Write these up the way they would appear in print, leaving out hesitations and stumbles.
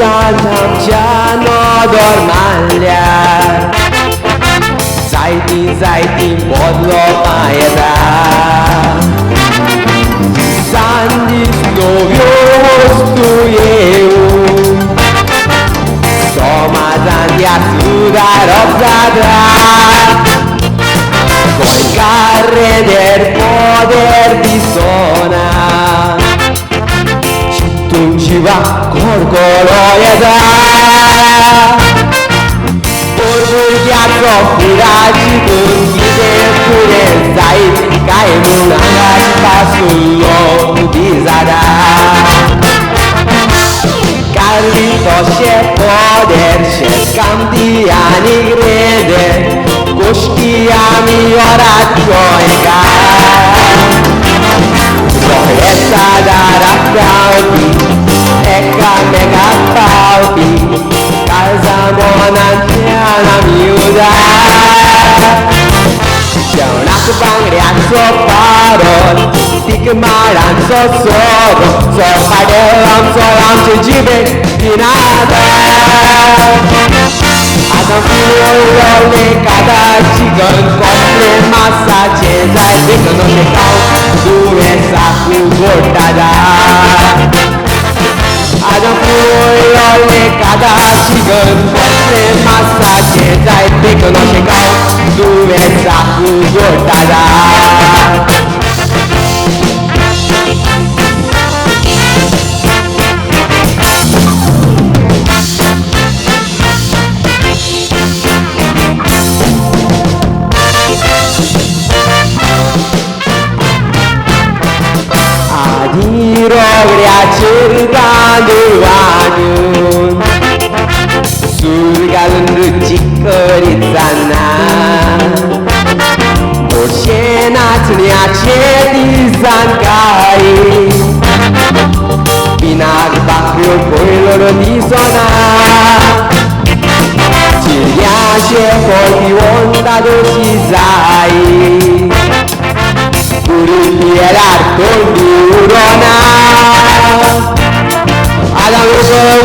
Civilizzația normalia Zaiti podlo majeda Sandi snowiostujeju Somazandia sudar obzadra Goigarre der poder disona Tunjiva gorgoroyada Orgulyato purajigun gidepure zait Kaimunangat pasullo bizada Carlito se poder se cambiani grede Koshkiami oratjoega Rohessa darapauti Eka mega pauti Casa monantiana miuda Cionac bangriazzo parol Tigmaran so sogo So padelam solam cijibe dinada Adam fiuole cada cigan Compre massa cezai Dică nu te cau Due sacu gortada Adam fiuole cada cigan Compre massa cezai Dică nu te cau Due sacu gortada Rogrea cercando vanun Surgalându cicărițana Boșenațnia cetizan cai Binac bacriu coilor disona Ciriașe colpi onda dosizai Curulierar tondurona Adam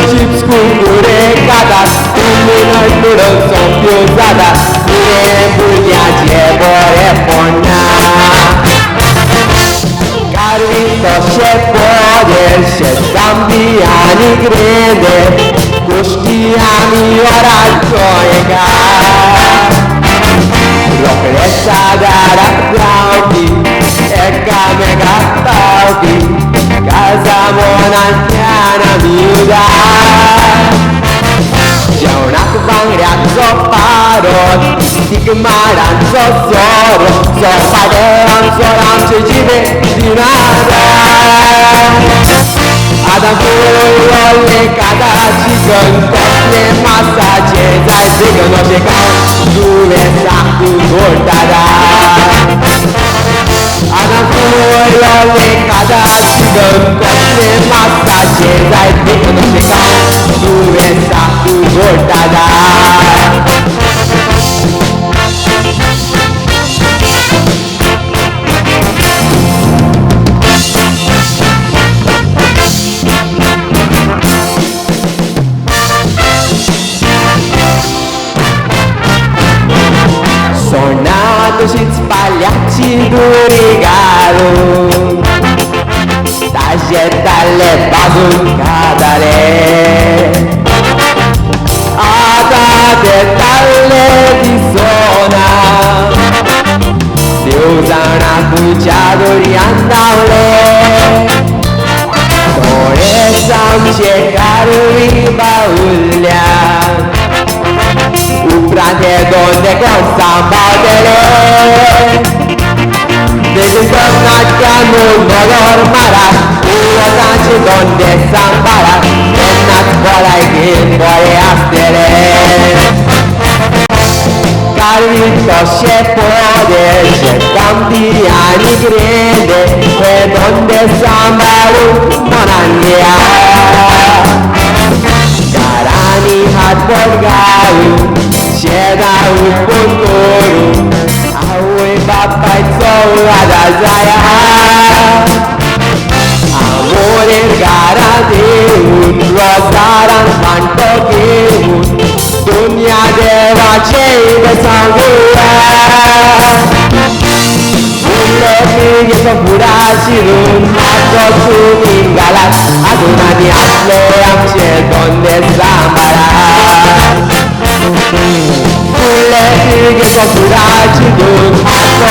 chips cumbure cadas Uminoi nură sunt piuzada Mine bulnia ce bore pona Carvito se poder se zambiani grede Cuștiani ora joiega Rohresa dar aplauti Eka mega pauti Casa monantiana miuda Cionac bangriazzo parol Tigmaran so soro So padeam soram cijibe dinada Adam fiuole cada cigan Compre massa cezai Dică nu te cau Due sacu gortada Adam fiuole cada cigan Compre massa cezai Dică nu te cau Due sacu gortada Și-ți paliacii durigaro Tajetale bazuncadale Atate talle di zona Deusana cuciaduri andaule Doresam cecarui baulea Uprate donde con sambautele Desentornateanu dolor mara Urotaci donde sambara Ennați bolai din boie astere Carlito se poder se cambiani grede Pe donde sambaru monandia polgaru Siena uponkoru Awe bapai tsoura zaya Amore garantiun Rosaran pantokiun Dunia dewa cede sangguya Mulai sepurasirun Aku tinggalan Adunani asle amche donde sambaran Mulai sepurasirun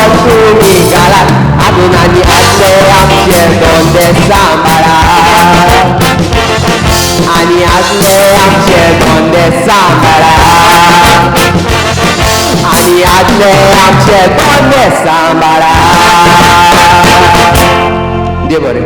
Aku tinggalan Adunani asle amche donde sambaran Ani asle amche donde sambaran Ani asle amche donde sambaran Dia boleh